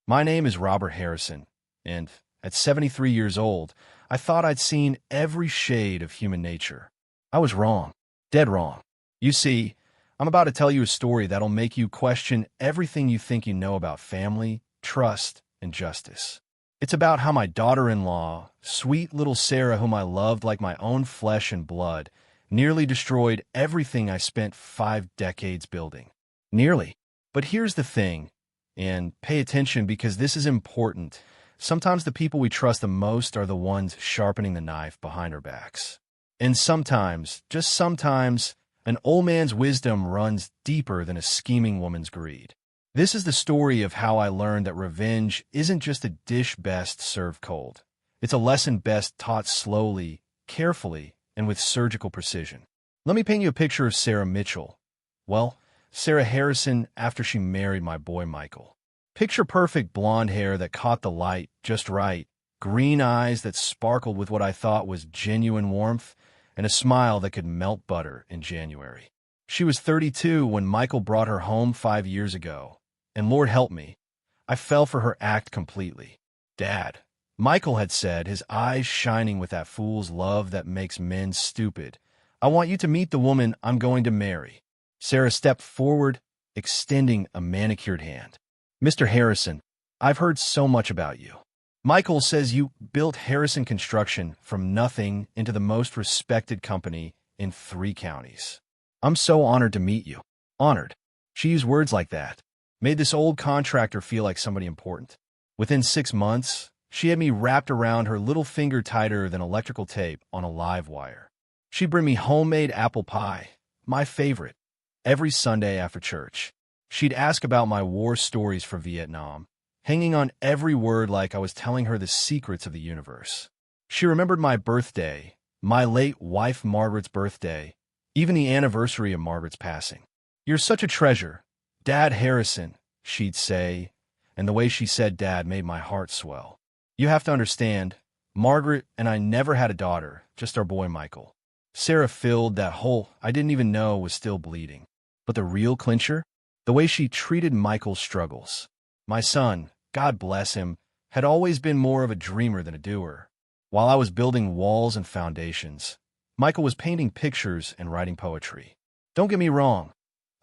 My name is Robert Harrison, and at 73 years old, I thought I'd seen every shade of human nature. I was wrong, dead wrong. You see, I'm about to tell you a story that'll make you question everything you think you know about family, trust, and justice. It's about how my daughter-in-law, sweet little Sarah, whom I loved like my own flesh and blood, nearly destroyed everything I spent 5 decades building. Nearly. But here's the thing, and pay attention because this is important. Sometimes the people we trust the most are the ones sharpening the knife behind our backs. And sometimes, just sometimes, an old man's wisdom runs deeper than a scheming woman's greed. This is the story of how I learned that revenge isn't just a dish best served cold. It's a lesson best taught slowly, carefully, and with surgical precision. Let me paint you a picture of Sarah Mitchell. Well, Sarah Harrison after she married my boy Michael. Picture perfect blonde hair that caught the light just right, green eyes that sparkled with what I thought was genuine warmth, and a smile that could melt butter in January. She was 32 when Michael brought her home 5 years ago, and Lord help me, I fell for her act completely. Dad, Michael had said, his eyes shining with that fool's love that makes men stupid, I want you to meet the woman I'm going to marry. Sarah stepped forward, extending a manicured hand. Mr. Harrison, I've heard so much about you. Michael says you built Harrison Construction from nothing into the most respected company in 3 counties. I'm so honored to meet you. Honored. She used words like that. Made this old contractor feel like somebody important. Within 6 months, she had me wrapped around her little finger tighter than electrical tape on a live wire. She'd bring me homemade apple pie, my favorite, every Sunday after church. She'd ask about my war stories for Vietnam, hanging on every word like I was telling her the secrets of the universe. She remembered my birthday, my late wife Margaret's birthday, even the anniversary of Margaret's passing. You're such a treasure, Dad Harrison, she'd say, and the way she said Dad made my heart swell. You have to understand, Margaret and I never had a daughter, just our boy Michael. Sarah filled that hole I didn't even know was still bleeding. But the real clincher? The way she treated Michael's struggles. My son, God bless him, had always been more of a dreamer than a doer. While I was building walls and foundations, Michael was painting pictures and writing poetry. Don't get me wrong,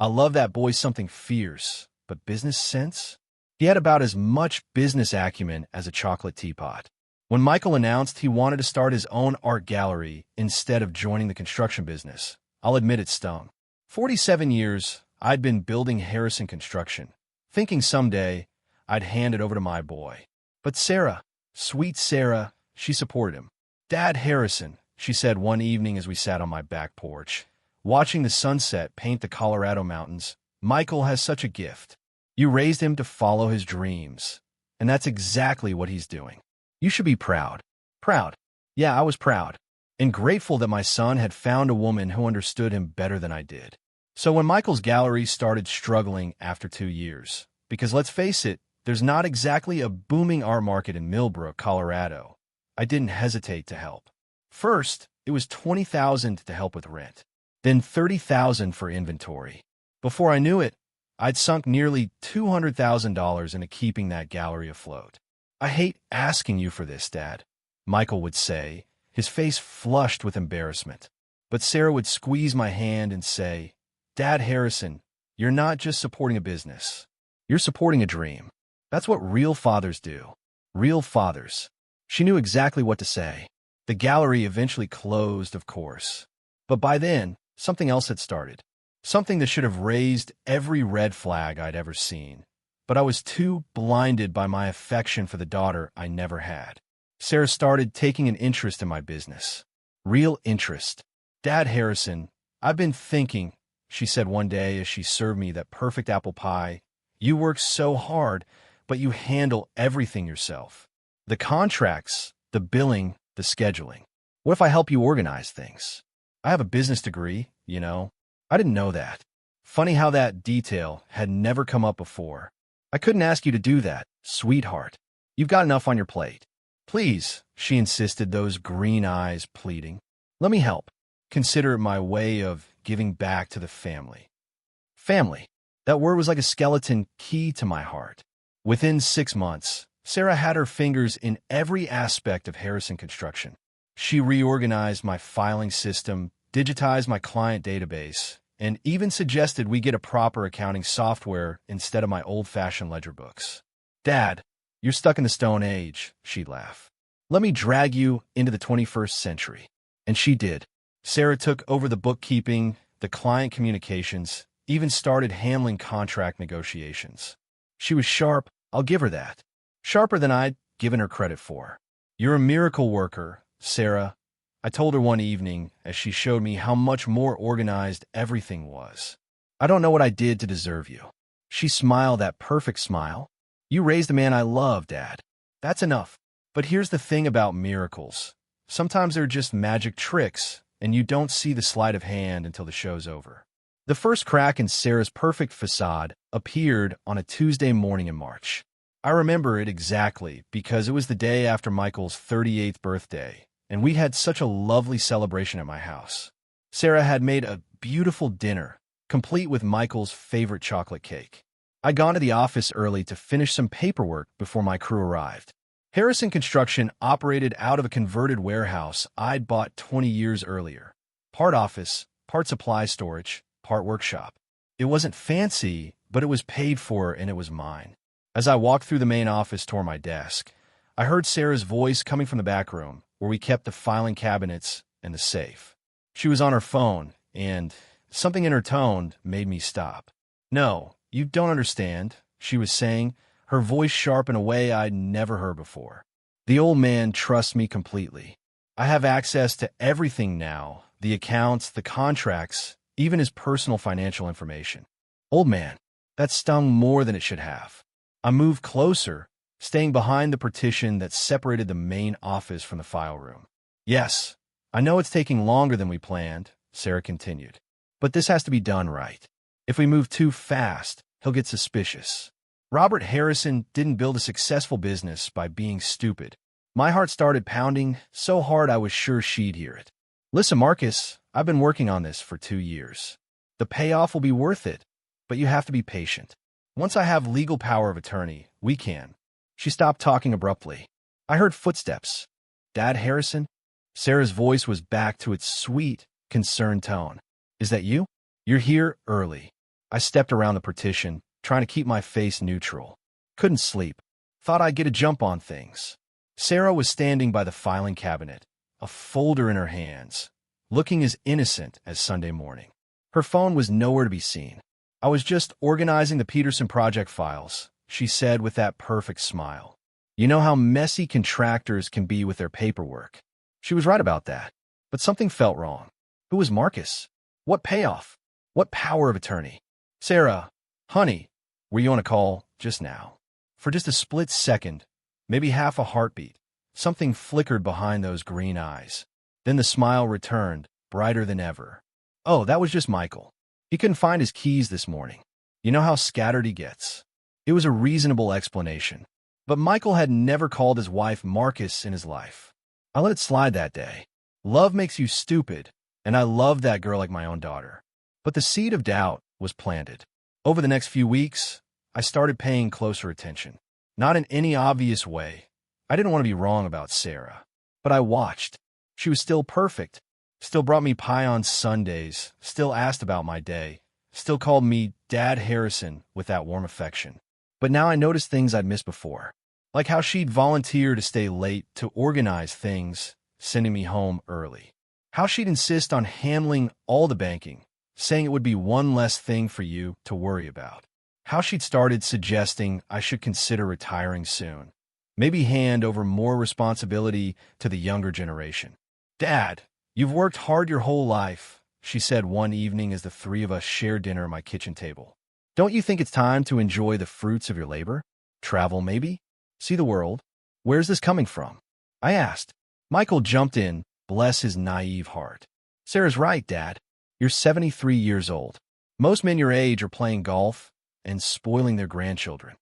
I love that boy something fierce, but business sense? He had about as much business acumen as a chocolate teapot. When Michael announced he wanted to start his own art gallery instead of joining the construction business, I'll admit it stung. 47 years, I'd been building Harrison Construction, thinking someday I'd hand it over to my boy. But Sarah, sweet Sarah, she supported him. Dad Harrison, she said one evening as we sat on my back porch, watching the sunset paint the Colorado mountains, Michael has such a gift. You raised him to follow his dreams, and that's exactly what he's doing. You should be proud. Proud. Yeah, I was proud, and grateful that my son had found a woman who understood him better than I did. So when Michael's gallery started struggling after 2 years, because let's face it, there's not exactly a booming art market in Millbrook, Colorado, I didn't hesitate to help. First, it was $20,000 to help with rent, then $30,000 for inventory. Before I knew it, I'd sunk nearly $200,000 into keeping that gallery afloat. I hate asking you for this, Dad, Michael would say, his face flushed with embarrassment. But Sarah would squeeze my hand and say, Dad Harrison, you're not just supporting a business. You're supporting a dream. That's what real fathers do. Real fathers. She knew exactly what to say. The gallery eventually closed, of course. But by then, something else had started. Something that should have raised every red flag I'd ever seen. But I was too blinded by my affection for the daughter I never had. Sarah started taking an interest in my business. Real interest. Dad Harrison, I've been thinking, she said one day as she served me that perfect apple pie. You work so hard, but you handle everything yourself. The contracts, the billing, the scheduling. What if I help you organize things? I have a business degree, you know. I didn't know that. Funny how that detail had never come up before. I couldn't ask you to do that, sweetheart. You've got enough on your plate. Please, she insisted, those green eyes pleading. Let me help. Consider it my way of giving back to the family. Family. That word was like a skeleton key to my heart. Within 6 months, Sarah had her fingers in every aspect of Harrison Construction. She reorganized my filing system, digitized my client database, and even suggested we get a proper accounting software instead of my old-fashioned ledger books. "Dad, you're stuck in the Stone Age," she'd laugh. "Let me drag you into the 21st century." And she did. Sarah took over the bookkeeping, the client communications, even started handling contract negotiations. She was sharp, I'll give her that. Sharper than I'd given her credit for. "You're a miracle worker, Sarah," I told her one evening as she showed me how much more organized everything was. "I don't know what I did to deserve you." She smiled that perfect smile. "You raised a man I love, Dad. That's enough." But here's the thing about miracles. Sometimes they're just magic tricks, and you don't see the sleight of hand until the show's over. The first crack in Sarah's perfect facade appeared on a Tuesday morning in March. I remember it exactly because it was the day after Michael's 38th birthday, and we had such a lovely celebration at my house. Sarah had made a beautiful dinner, complete with Michael's favorite chocolate cake. I'd gone to the office early to finish some paperwork before my crew arrived. Harrison Construction operated out of a converted warehouse I'd bought 20 years earlier. Part office, part supply storage, part workshop. It wasn't fancy, but it was paid for and it was mine. As I walked through the main office toward my desk, I heard Sarah's voice coming from the back room, where we kept the filing cabinets and the safe. She was on her phone, and something in her tone made me stop. "No, you don't understand," she was saying, her voice sharp in a way I'd never heard before. "The old man trusts me completely. I have access to everything now, the accounts, the contracts, even his personal financial information." Old man, that stung more than it should have. I moved closer, staying behind the partition that separated the main office from the file room. "Yes, I know it's taking longer than we planned," Sarah continued, "but this has to be done right. If we move too fast, he'll get suspicious. Robert Harrison didn't build a successful business by being stupid." My heart started pounding so hard I was sure she'd hear it. "Listen, Marcus, I've been working on this for 2 years. The payoff will be worth it, but you have to be patient. Once I have legal power of attorney, we can." She stopped talking abruptly. I heard footsteps. "Dad Harrison?" Sarah's voice was back to its sweet, concerned tone. "Is that you? You're here early." I stepped around the partition, trying to keep my face neutral. Couldn't sleep. Thought I'd get a jump on things. Sarah was standing by the filing cabinet, a folder in her hands, looking as innocent as Sunday morning. Her phone was nowhere to be seen. "I was just organizing the Peterson project files," she said with that perfect smile. "You know how messy contractors can be with their paperwork." She was right about that, but something felt wrong. Who was Marcus? What payoff? What power of attorney? "Sarah, honey, were you on a call just now?" For just a split second, maybe half a heartbeat, something flickered behind those green eyes. Then the smile returned, brighter than ever. "Oh, that was just Michael. He couldn't find his keys this morning. You know how scattered he gets." It was a reasonable explanation. But Michael had never called his wife Marcus in his life. I let it slide that day. Love makes you stupid, and I loved that girl like my own daughter. But the seed of doubt was planted. Over the next few weeks, I started paying closer attention. Not in any obvious way. I didn't want to be wrong about Sarah. But I watched. She was still perfect. Still brought me pie on Sundays, still asked about my day, still called me Dad Harrison with that warm affection. But now I noticed things I'd missed before, like how she'd volunteer to stay late to organize things, sending me home early. How she'd insist on handling all the banking, saying it would be one less thing for you to worry about. How she'd started suggesting I should consider retiring soon, maybe hand over more responsibility to the younger generation. "Dad, you've worked hard your whole life," she said one evening as the three of us shared dinner at my kitchen table. "Don't you think it's time to enjoy the fruits of your labor? Travel, maybe? See the world? Where's this coming from?" I asked. Michael jumped in, bless his naive heart. "Sarah's right, Dad. You're 73 years old. Most men your age are playing golf and spoiling their grandchildren."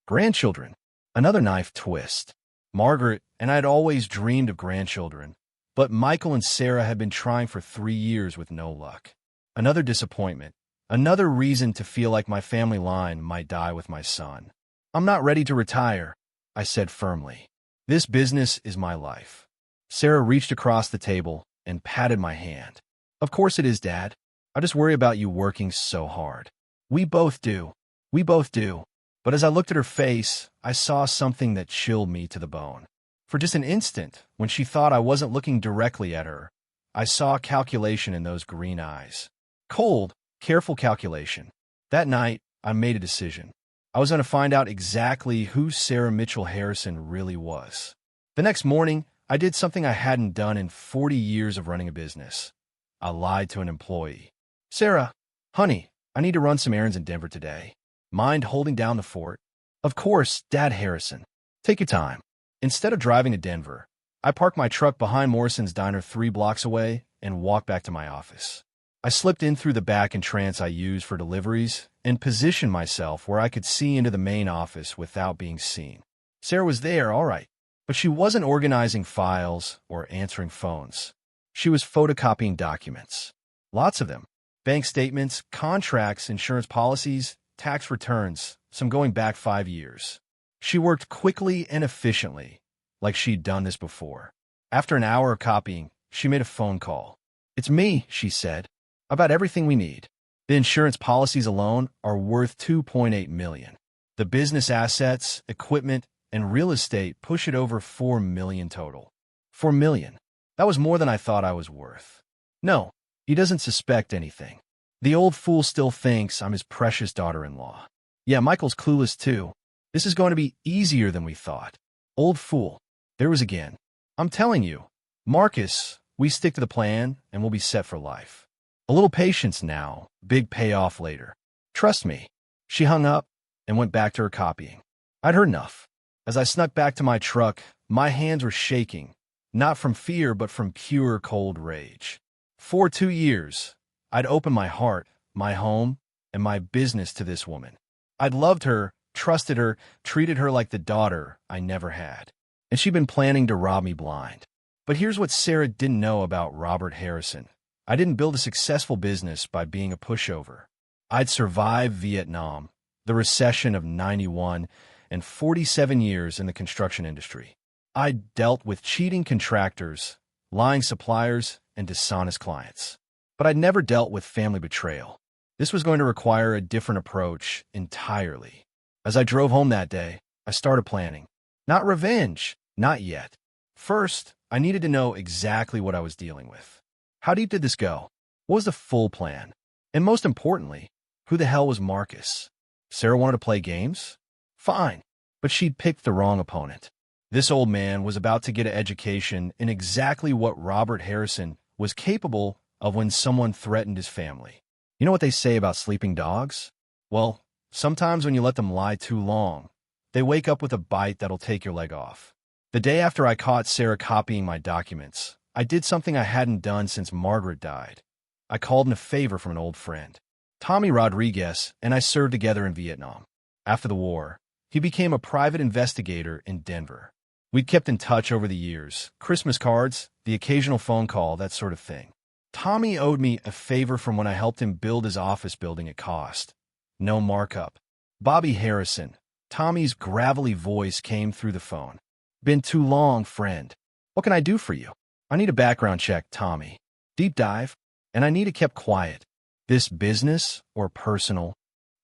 Grandchildren? Another knife twist. Margaret and I had always dreamed of grandchildren, but Michael and Sarah had been trying for 3 years with no luck. Another disappointment. Another reason to feel like my family line might die with my son. I'm not ready to retire, I said firmly. This business is my life. Sarah reached across the table and patted my hand. Of course it is, Dad. I just worry about you working so hard. We both do. We both do. But as I looked at her face, I saw something that chilled me to the bone. For just an instant, when she thought I wasn't looking directly at her, I saw calculation in those green eyes. Cold, careful calculation. That night, I made a decision. I was going to find out exactly who Sarah Mitchell Harrison really was. The next morning, I did something I hadn't done in 40 years of running a business. I lied to an employee. Sarah, honey, I need to run some errands in Denver today. Mind holding down the fort? Of course, Dad Harrison. Take your time. Instead of driving to Denver, I parked my truck behind Morrison's Diner 3 blocks away and walked back to my office. I slipped in through the back entrance I use for deliveries and positioned myself where I could see into the main office without being seen. Sarah was there, all right, but she wasn't organizing files or answering phones. She was photocopying documents. Lots of them. Bank statements, contracts, insurance policies, tax returns, some going back 5 years. She worked quickly and efficiently, like she'd done this before. After an hour of copying, she made a phone call. It's me, she said. About everything we need. The insurance policies alone are worth $2.8 million. The business assets, equipment, and real estate push it over $4 million total. $4 million. That was more than I thought I was worth. No, he doesn't suspect anything. The old fool still thinks I'm his precious daughter-in-law. Yeah, Michael's clueless too. This is going to be easier than we thought. Old fool. There was again. I'm telling you, Marcus, we stick to the plan and we'll be set for life. A little patience now, big payoff later. Trust me. She hung up and went back to her copying. I'd heard enough. As I snuck back to my truck, my hands were shaking, not from fear but from pure cold rage. For 2 years, I'd opened my heart, my home, and my business to this woman. I'd loved her, trusted her, treated her like the daughter I never had. And she'd been planning to rob me blind. But here's what Sarah didn't know about Robert Harrison. I didn't build a successful business by being a pushover. I'd survived Vietnam, the recession of '91, and 47 years in the construction industry. I'd dealt with cheating contractors, lying suppliers, and dishonest clients. But I'd never dealt with family betrayal. This was going to require a different approach entirely. As I drove home that day, I started planning. Not revenge, not yet. First, I needed to know exactly what I was dealing with. How deep did this go? What was the full plan? And most importantly, who the hell was Marcus? Sarah wanted to play games? Fine, but she'd picked the wrong opponent. This old man was about to get an education in exactly what Robert Harrison was capable of when someone threatened his family. You know what they say about sleeping dogs? Well, sometimes when you let them lie too long, they wake up with a bite that'll take your leg off. The day after I caught Sarah copying my documents, I did something I hadn't done since Margaret died. I called in a favor from an old friend. Tommy Rodriguez and I served together in Vietnam. After the war, he became a private investigator in Denver. We'd kept in touch over the years, Christmas cards, the occasional phone call, that sort of thing. Tommy owed me a favor from when I helped him build his office building at cost. No markup. Bobby Harrison. Tommy's gravelly voice came through the phone. Been too long, friend. What can I do for you? I need a background check, Tommy. Deep dive. And I need it kept quiet. This business or personal?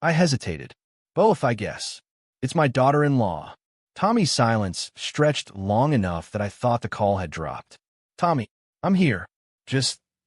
I hesitated. Both, I guess. It's my daughter-in-law. Tommy's silence stretched long enough that I thought the call had dropped. Tommy, I'm here.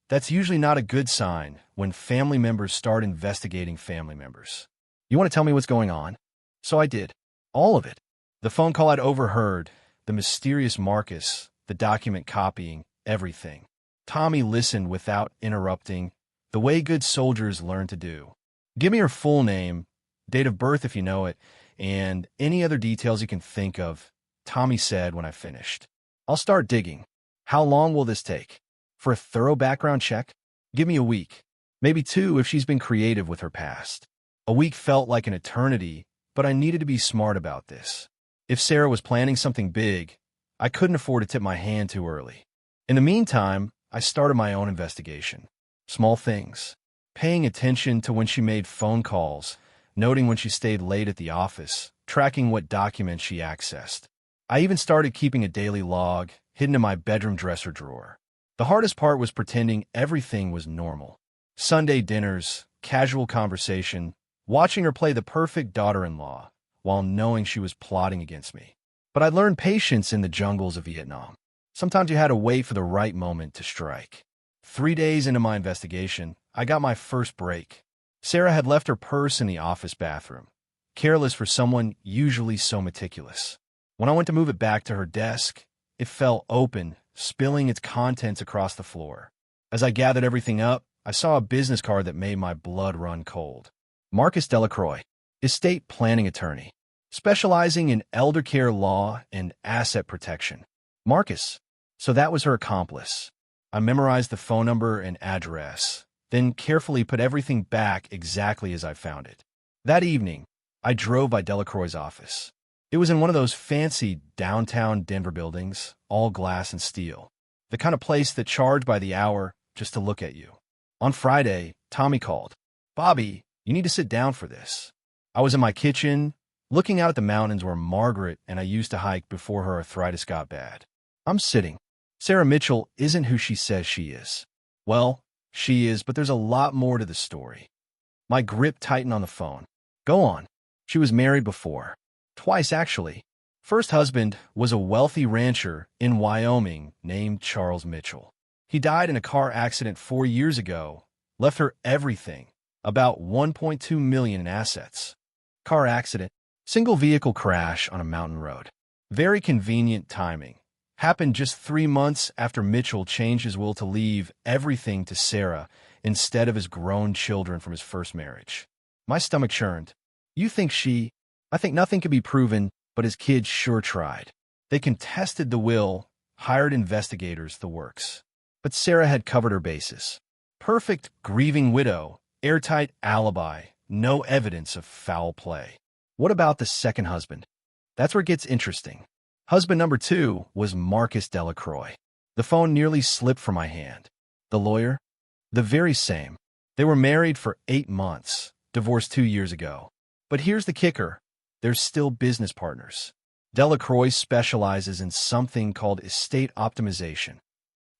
That's usually not a good sign when family members start investigating family members. You want to tell me what's going on? So I did. All of it. The phone call I'd overheard, the mysterious Marcus, the document copying, everything. Tommy listened without interrupting, the way good soldiers learn to do. Give me her full name, date of birth if you know it, and any other details you can think of, Tommy said when I finished. I'll start digging. How long will this take? For a thorough background check? Give me a week. Maybe 2 if she's been creative with her past. A week felt like an eternity, but I needed to be smart about this. If Sarah was planning something big, I couldn't afford to tip my hand too early. In the meantime, I started my own investigation. Small things. Paying attention to when she made phone calls, noting when she stayed late at the office, tracking what documents she accessed. I even started keeping a daily log hidden in my bedroom dresser drawer. The hardest part was pretending everything was normal. Sunday dinners, casual conversation, watching her play the perfect daughter-in-law while knowing she was plotting against me. But I learned patience in the jungles of Vietnam. Sometimes you had to wait for the right moment to strike. 3 days into my investigation, I got my first break. Sarah had left her purse in the office bathroom, careless for someone usually so meticulous. When I went to move it back to her desk, it fell open, spilling its contents across the floor. As I gathered everything up, I saw a business card that made my blood run cold. Marcus Delacroix, estate planning attorney, specializing in elder care law and asset protection. Marcus. So that was her accomplice. I memorized the phone number and address, then carefully put everything back exactly as I found it. That evening, I drove by Delacroix's office. It was in one of those fancy downtown Denver buildings, all glass and steel. The kind of place that charged by the hour just to look at you. On Friday, Tommy called. "Bobby, you need to sit down for this." I was in my kitchen, looking out at the mountains where Margaret and I used to hike before her arthritis got bad. I'm sitting. Sarah Mitchell isn't who she says she is. Well, she is, but there's a lot more to the story. My grip tightened on the phone. Go on. She was married before. Twice, actually. First husband was a wealthy rancher in Wyoming named Charles Mitchell. He died in a car accident 4 years ago, left her everything, about $1.2 million in assets. Car accident, single vehicle crash on a mountain road. Very convenient timing. Happened just 3 months after Mitchell changed his will to leave everything to Sarah instead of his grown children from his first marriage. My stomach churned. I think nothing could be proven, but his kids sure tried. They contested the will, hired investigators, the works. But Sarah had covered her bases. Perfect grieving widow, airtight alibi, no evidence of foul play. What about the second husband? That's where it gets interesting. Husband number 2 was Marcus Delacroix. The phone nearly slipped from my hand. The lawyer? The very same. They were married for 8 months, divorced 2 years ago. But here's the kicker. They're still business partners. Delacroix specializes in something called estate optimization.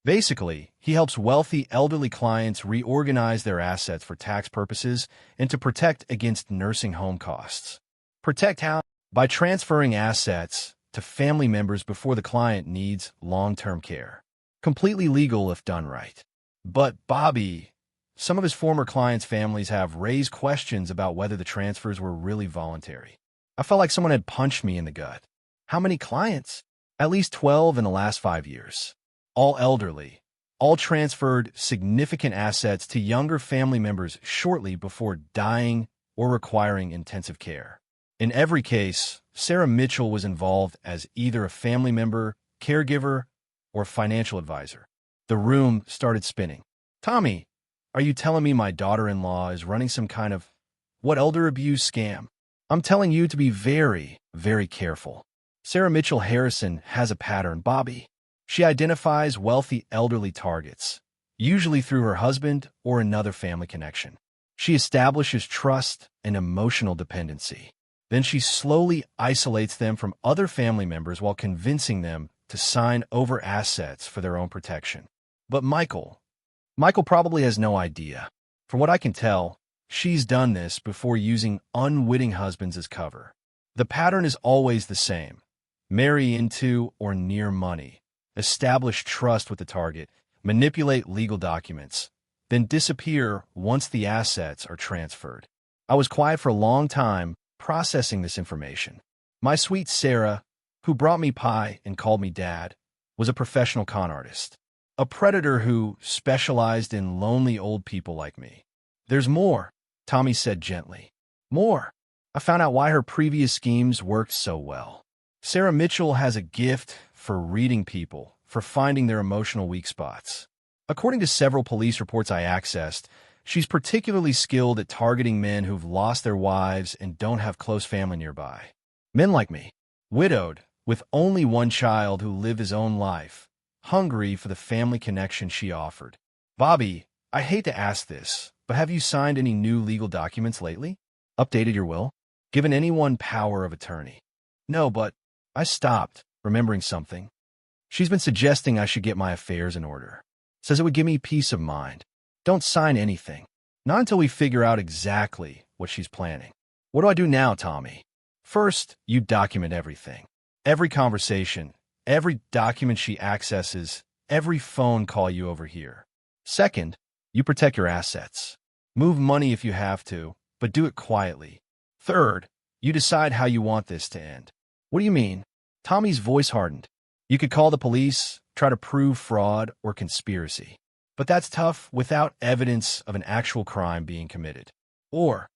Basically, he helps wealthy elderly clients reorganize their assets for tax purposes and to protect against nursing home costs. Protect how? By transferring assets to family members before the client needs long-term care. Completely legal if done right. But Bobby, some of his former clients' families have raised questions about whether the transfers were really voluntary. I felt like someone had punched me in the gut. How many clients? At least 12 in the last 5 years. All elderly. All transferred significant assets to younger family members shortly before dying or requiring intensive care. In every case, Sarah Mitchell was involved as either a family member, caregiver, or financial advisor. The room started spinning. Tommy, are you telling me my daughter-in-law is running some kind of elder abuse scam? I'm telling you to be very, very careful. Sarah Mitchell Harrison has a pattern, Bobby. She identifies wealthy elderly targets, usually through her husband or another family connection. She establishes trust and emotional dependency. Then she slowly isolates them from other family members while convincing them to sign over assets for their own protection. But Michael probably has no idea. From what I can tell, she's done this before using unwitting husbands as cover. The pattern is always the same. Marry into or near money. Establish trust with the target. Manipulate legal documents. Then disappear once the assets are transferred. I was quiet for a long time, processing this information. My sweet Sarah, who brought me pie and called me dad, was a professional con artist. A predator who specialized in lonely old people like me. There's more, Tommy said gently. More. I found out why her previous schemes worked so well. Sarah Mitchell has a gift for reading people, for finding their emotional weak spots. According to several police reports I accessed, she's particularly skilled at targeting men who've lost their wives and don't have close family nearby. Men like me, widowed, with only one child who lived his own life, hungry for the family connection she offered. Bobby, I hate to ask this, but have you signed any new legal documents lately? Updated your will? given anyone power of attorney. No, but I stopped, remembering something. She's been suggesting I should get my affairs in order. Says it would give me peace of mind. Don't sign anything. Not until we figure out exactly what she's planning. What do I do now, Tommy? First, you document everything. Every conversation, every document she accesses, every phone call you overhear. Second, you protect your assets. Move money if you have to, but do it quietly. Third, you decide how you want this to end. What do you mean? Tommy's voice hardened. You could call the police, try to prove fraud or conspiracy. But that's tough without evidence of an actual crime being committed. Or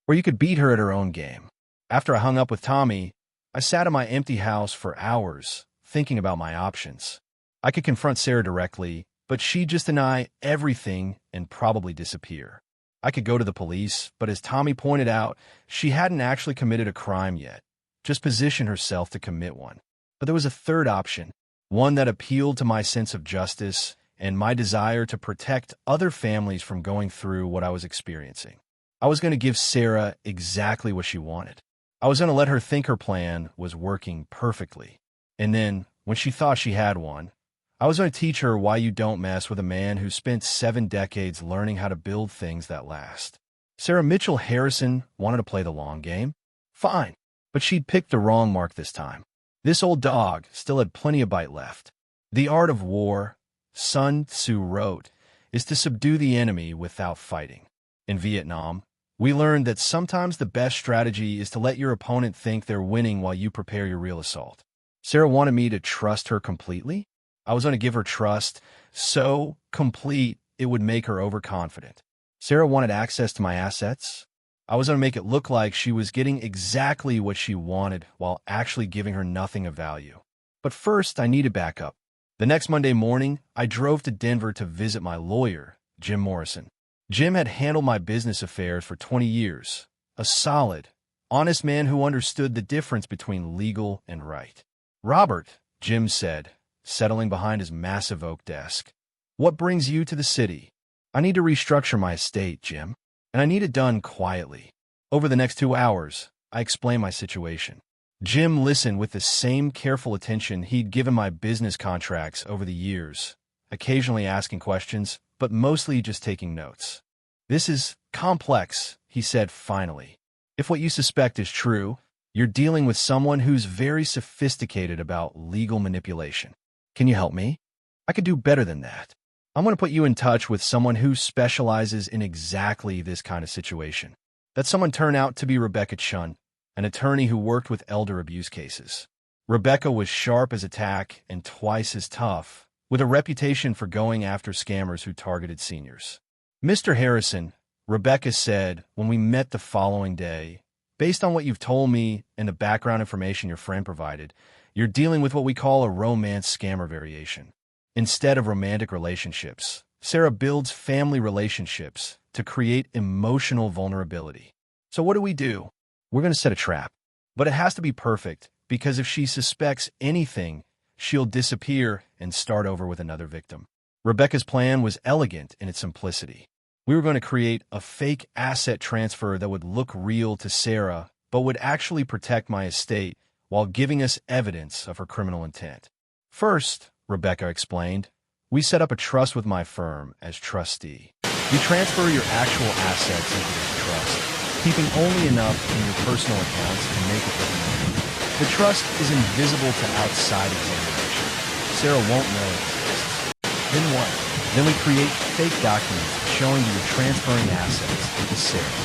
you could beat her at her own game. After I hung up with Tommy, I sat in my empty house for hours, thinking about my options. I could confront Sarah directly, but she'd just deny everything and probably disappear. I could go to the police, but as Tommy pointed out, she hadn't actually committed a crime yet, just positioned herself to commit one. But there was a third option, one that appealed to my sense of justice and my desire to protect other families from going through what I was experiencing. I was going to give Sarah exactly what she wanted. I was going to let her think her plan was working perfectly. And then, when she thought she had one, I was going to teach her why you don't mess with a man who spent 7 decades learning how to build things that last. Sarah Mitchell Harrison wanted to play the long game. Fine, but she'd picked the wrong mark this time. This old dog still had plenty of bite left. The art of war, Sun Tzu wrote, is to subdue the enemy without fighting. In Vietnam, we learned that sometimes the best strategy is to let your opponent think they're winning while you prepare your real assault. Sarah wanted me to trust her completely. I was going to give her trust so complete it would make her overconfident. Sarah wanted access to my assets. I was going to make it look like she was getting exactly what she wanted while actually giving her nothing of value. But first, I needed backup. The next Monday morning, I drove to Denver to visit my lawyer, Jim Morrison. Jim had handled my business affairs for 20 years, a solid, honest man who understood the difference between legal and right. Robert, Jim said, settling behind his massive oak desk. What brings you to the city? I need to restructure my estate, Jim, and I need it done quietly. Over the next 2 hours, I explained my situation. Jim listened with the same careful attention he'd given my business contracts over the years, occasionally asking questions, but mostly just taking notes. This is complex, he said finally. If what you suspect is true, you're dealing with someone who's very sophisticated about legal manipulation. Can you help me? I could do better than that. I'm going to put you in touch with someone who specializes in exactly this kind of situation. That someone turned out to be Rebecca Chun, an attorney who worked with elder abuse cases. Rebecca was sharp as a tack and twice as tough, with a reputation for going after scammers who targeted seniors. Mr. Harrison, Rebecca said when we met the following day, based on what you've told me and the background information your friend provided, you're dealing with what we call a romance scammer variation. Instead of romantic relationships, Sarah builds family relationships to create emotional vulnerability. So what do? We're going to set a trap. But it has to be perfect, because if she suspects anything, she'll disappear and start over with another victim. Rebecca's plan was elegant in its simplicity. We were going to create a fake asset transfer that would look real to Sarah, but would actually protect my estate while giving us evidence of her criminal intent. First, Rebecca explained, we set up a trust with my firm as trustee. You transfer your actual assets into this trust, keeping only enough in your personal accounts to make it recommended. The trust is invisible to outside examination. Sarah won't know it exists. Then what? Then we create fake documents showing you're transferring assets into Sarah.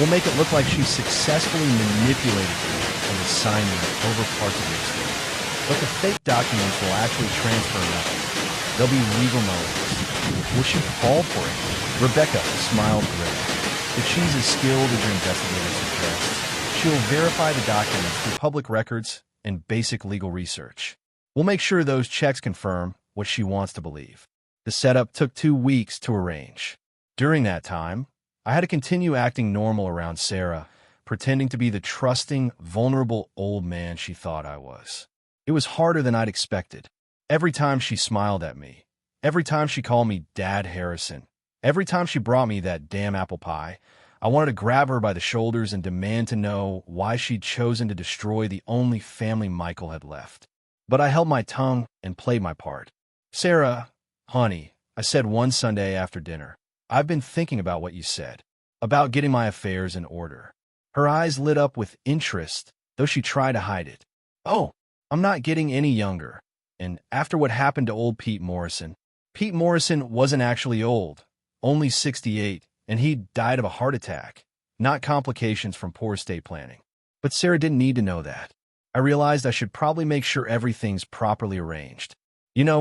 We'll make it look like she successfully manipulated you and assigning over parts of your estate. But the fake documents will actually transfer nothing. They'll be legal knowledge. Will she fall for it? Rebecca smiled grimly. If she's as skilled as your investigator suggests, she'll verify the documents through public records and basic legal research. We'll make sure those checks confirm what she wants to believe. The setup took 2 weeks to arrange. During that time, I had to continue acting normal around Sarah, pretending to be the trusting, vulnerable old man she thought I was. It was harder than I'd expected. Every time she smiled at me, every time she called me Dad Harrison, every time she brought me that damn apple pie, I wanted to grab her by the shoulders and demand to know why she'd chosen to destroy the only family Michael had left. But I held my tongue and played my part. Sarah, honey, I said one Sunday after dinner, I've been thinking about what you said, about getting my affairs in order. Her eyes lit up with interest, though she tried to hide it. Oh, I'm not getting any younger. And after what happened to old Pete Morrison wasn't actually old, only 68, and he died of a heart attack, not complications from poor estate planning. But Sarah didn't need to know that. I realized I should probably make sure everything's properly arranged.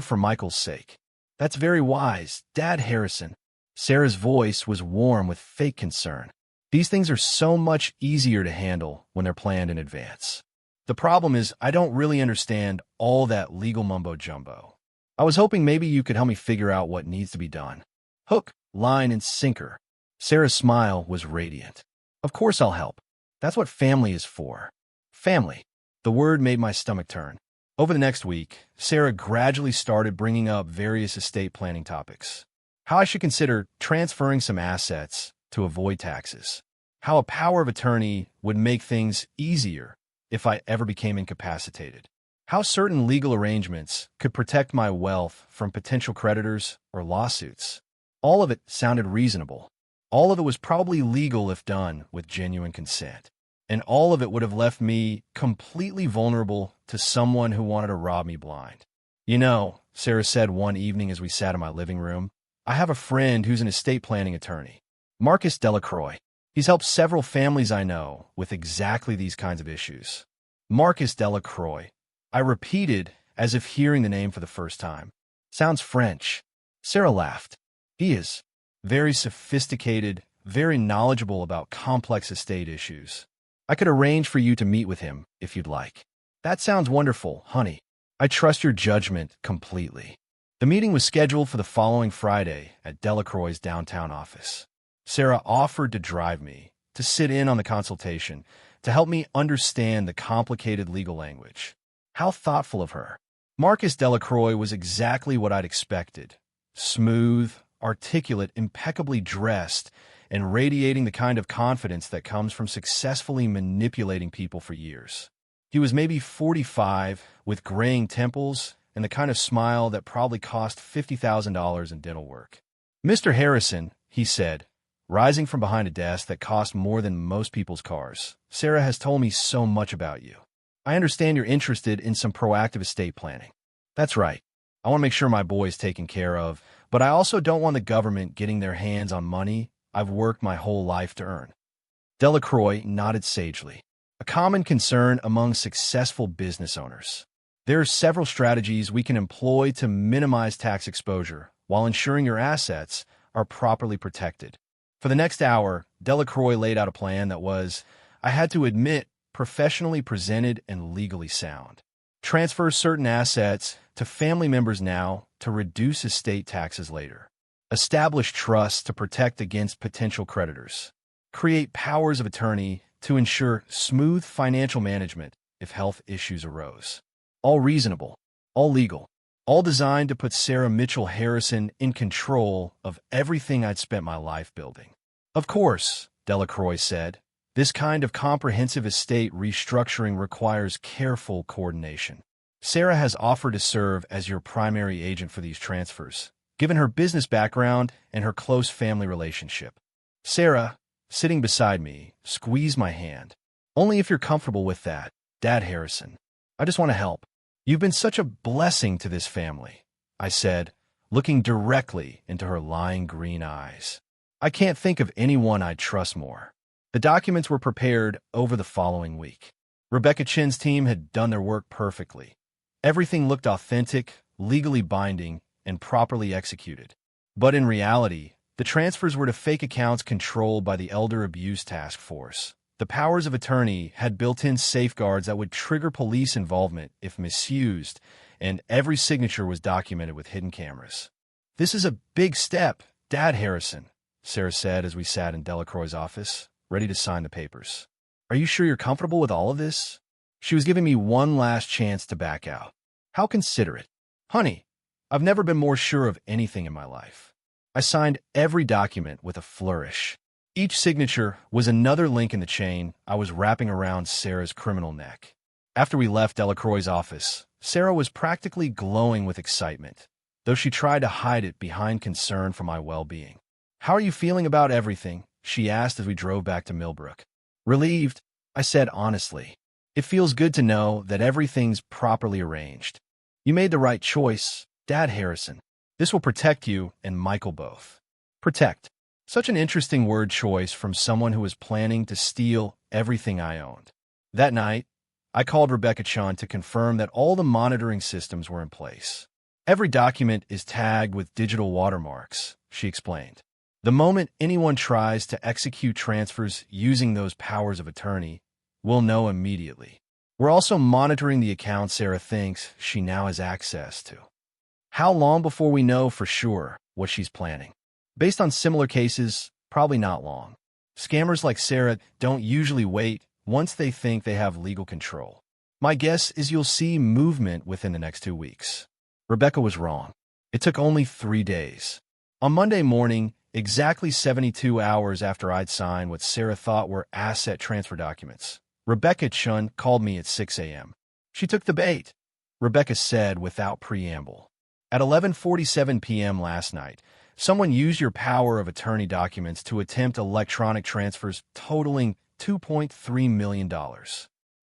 For Michael's sake. That's very wise, Dad Harrison. Sarah's voice was warm with fake concern. These things are so much easier to handle when they're planned in advance. The problem is I don't really understand all that legal mumbo-jumbo. I was hoping maybe you could help me figure out what needs to be done. Hook, line, and sinker. Sarah's smile was radiant. Of course I'll help. That's what family is for. Family. The word made my stomach turn. Over the next week, Sarah gradually started bringing up various estate planning topics. How I should consider transferring some assets to avoid taxes. How a power of attorney would make things easier if I ever became incapacitated. How certain legal arrangements could protect my wealth from potential creditors or lawsuits. All of it sounded reasonable. All of it was probably legal if done with genuine consent. And all of it would have left me completely vulnerable to someone who wanted to rob me blind. Sarah said one evening as we sat in my living room, I have a friend who's an estate planning attorney, Marcus Delacroix. He's helped several families I know with exactly these kinds of issues. Marcus Delacroix. I repeated as if hearing the name for the first time. Sounds French. Sarah laughed. He is very sophisticated, very knowledgeable about complex estate issues. I could arrange for you to meet with him if you'd like. That sounds wonderful, honey. I trust your judgment completely. The meeting was scheduled for the following Friday at Delacroix's downtown office. Sarah offered to drive me, to sit in on the consultation, to help me understand the complicated legal language. How thoughtful of her. Marcus Delacroix was exactly what I'd expected. Smooth, articulate, impeccably dressed, and radiating the kind of confidence that comes from successfully manipulating people for years. He was maybe 45, with graying temples, and the kind of smile that probably cost $50,000 in dental work. Mr. Harrison, he said, rising from behind a desk that cost more than most people's cars, Sarah has told me so much about you. I understand you're interested in some proactive estate planning. That's right. I want to make sure my boy is taken care of, but I also don't want the government getting their hands on money I've worked my whole life to earn. Delacroix nodded sagely. A common concern among successful business owners. There are several strategies we can employ to minimize tax exposure while ensuring your assets are properly protected. For the next hour, Delacroix laid out a plan that was, I had to admit, professionally presented and legally sound. Transfer certain assets to family members now to reduce estate taxes later. Establish trusts to protect against potential creditors. Create powers of attorney to ensure smooth financial management if health issues arose. All reasonable, all legal, all designed to put Sarah Mitchell Harrison in control of everything I'd spent my life building. Of course, Delacroix said, this kind of comprehensive estate restructuring requires careful coordination. Sarah has offered to serve as your primary agent for these transfers, given her business background and her close family relationship. Sarah, sitting beside me, squeezed my hand. Only if you're comfortable with that, Dad Harrison. I just want to help. You've been such a blessing to this family, I said, looking directly into her lying green eyes. I can't think of anyone I'd trust more. The documents were prepared over the following week. Rebecca Chin's team had done their work perfectly. Everything looked authentic, legally binding, and properly executed. But in reality, the transfers were to fake accounts controlled by the Elder Abuse Task Force. The powers of attorney had built-in safeguards that would trigger police involvement if misused, and every signature was documented with hidden cameras. This is a big step, Dad Harrison, Sarah said as we sat in Delacroix's office, ready to sign the papers. Are you sure you're comfortable with all of this? She was giving me one last chance to back out. How considerate. Honey, I've never been more sure of anything in my life. I signed every document with a flourish. Each signature was another link in the chain I was wrapping around Sarah's criminal neck. After we left Delacroix's office, Sarah was practically glowing with excitement, though she tried to hide it behind concern for my well-being. "How are you feeling about everything?" she asked as we drove back to Millbrook. "Relieved," I said honestly. "It feels good to know that everything's properly arranged. You made the right choice, Dad Harrison. This will protect you and Michael both." Protect. Such an interesting word choice from someone who was planning to steal everything I owned. That night, I called Rebecca Chun to confirm that all the monitoring systems were in place. "Every document is tagged with digital watermarks," she explained. "The moment anyone tries to execute transfers using those powers of attorney, we'll know immediately. We're also monitoring the account Sarah thinks she now has access to." How long before we know for sure what she's planning? Based on similar cases, probably not long. Scammers like Sarah don't usually wait once they think they have legal control. My guess is you'll see movement within the next 2 weeks. Rebecca was wrong. It took only 3 days. On Monday morning, exactly 72 hours after I'd signed what Sarah thought were asset transfer documents, Rebecca Chun called me at 6 a.m. "She took the bait," Rebecca said without preamble. "At 11:47 p.m. last night, someone used your power of attorney documents to attempt electronic transfers totaling $2.3 million.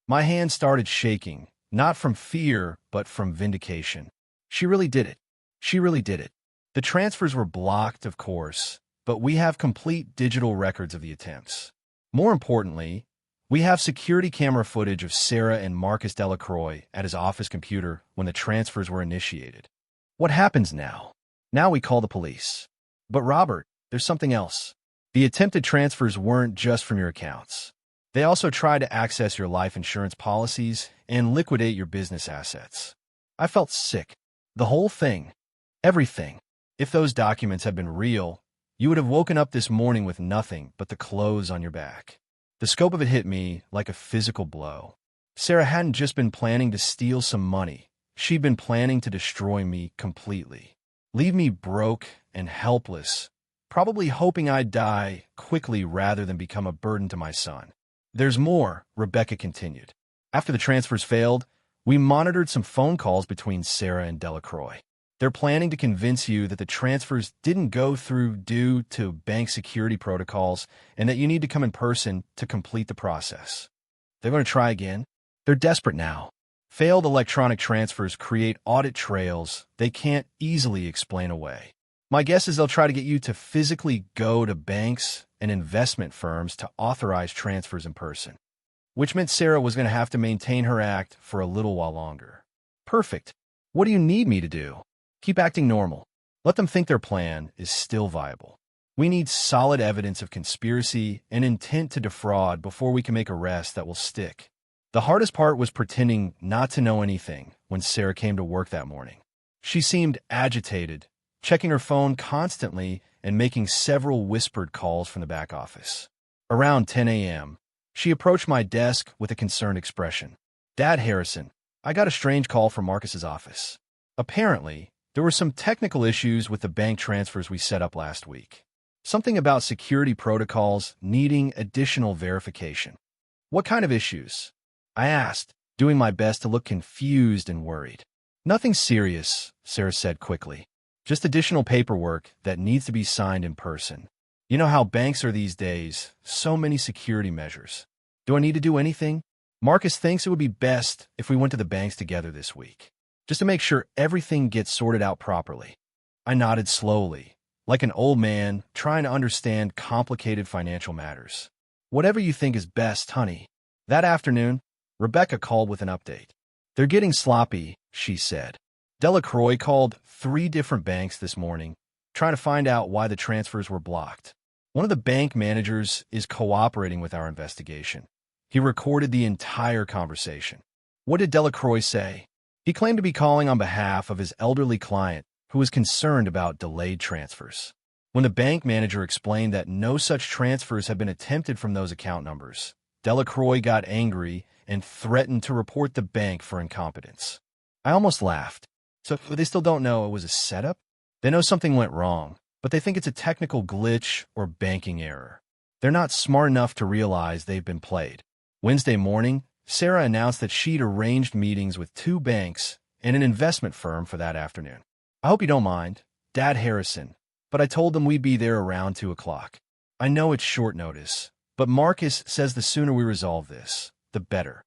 My hand started shaking, not from fear, but from vindication. She really did it. She really did it. The transfers were blocked, of course, but we have complete digital records of the attempts. More importantly, we have security camera footage of Sarah and Marcus Delacroix at his office computer when the transfers were initiated. What happens now? Now we call the police. But Robert, there's something else. The attempted transfers weren't just from your accounts. They also tried to access your life insurance policies and liquidate your business assets. I felt sick. The whole thing. Everything. If those documents had been real, you would have woken up this morning with nothing but the clothes on your back. The scope of it hit me like a physical blow. Sarah hadn't just been planning to steal some money. She'd been planning to destroy me completely. Leave me broke and helpless, probably hoping I'd die quickly rather than become a burden to my son. "There's more," Rebecca continued. "After the transfers failed, we monitored some phone calls between Sarah and Delacroix. They're planning to convince you that the transfers didn't go through due to bank security protocols and that you need to come in person to complete the process. They're going to try again. They're desperate now. Failed electronic transfers create audit trails they can't easily explain away. My guess is they'll try to get you to physically go to banks and investment firms to authorize transfers in person." Which meant Sarah was going to have to maintain her act for a little while longer. Perfect. What do you need me to do? Keep acting normal. Let them think their plan is still viable. We need solid evidence of conspiracy and intent to defraud before we can make arrests that will stick. The hardest part was pretending not to know anything when Sarah came to work that morning. She seemed agitated, checking her phone constantly and making several whispered calls from the back office. Around 10 a.m., she approached my desk with a concerned expression. "Dad Harrison, I got a strange call from Marcus's office. Apparently, there were some technical issues with the bank transfers we set up last week. Something about security protocols needing additional verification." "What kind of issues?" I asked, doing my best to look confused and worried. "Nothing serious," Sarah said quickly. "Just additional paperwork that needs to be signed in person. You know how banks are these days, so many security measures. Do I need to do anything? Marcus thinks it would be best if we went to the banks together this week, just to make sure everything gets sorted out properly." I nodded slowly, like an old man trying to understand complicated financial matters. "Whatever you think is best, honey." That afternoon, Rebecca called with an update. "They're getting sloppy," she said. "Delacroix called 3 different banks this morning, trying to find out why the transfers were blocked. One of the bank managers is cooperating with our investigation. He recorded the entire conversation." "What did Delacroix say?" "He claimed to be calling on behalf of his elderly client who was concerned about delayed transfers. When the bank manager explained that no such transfers had been attempted from those account numbers, Delacroix got angry and threatened to report the bank for incompetence." I almost laughed. "So they still don't know it was a setup? They know something went wrong, but they think it's a technical glitch or banking error." They're not smart enough to realize they've been played. Wednesday morning, Sarah announced that she'd arranged meetings with 2 banks and an investment firm for that afternoon. I hope you don't mind, Dad Harrison, but I told them we'd be there around 2 o'clock. I know it's short notice, but Marcus says the sooner we resolve this, the better.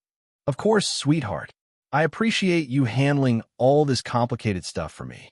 Of course, sweetheart. I appreciate you handling all this complicated stuff for me.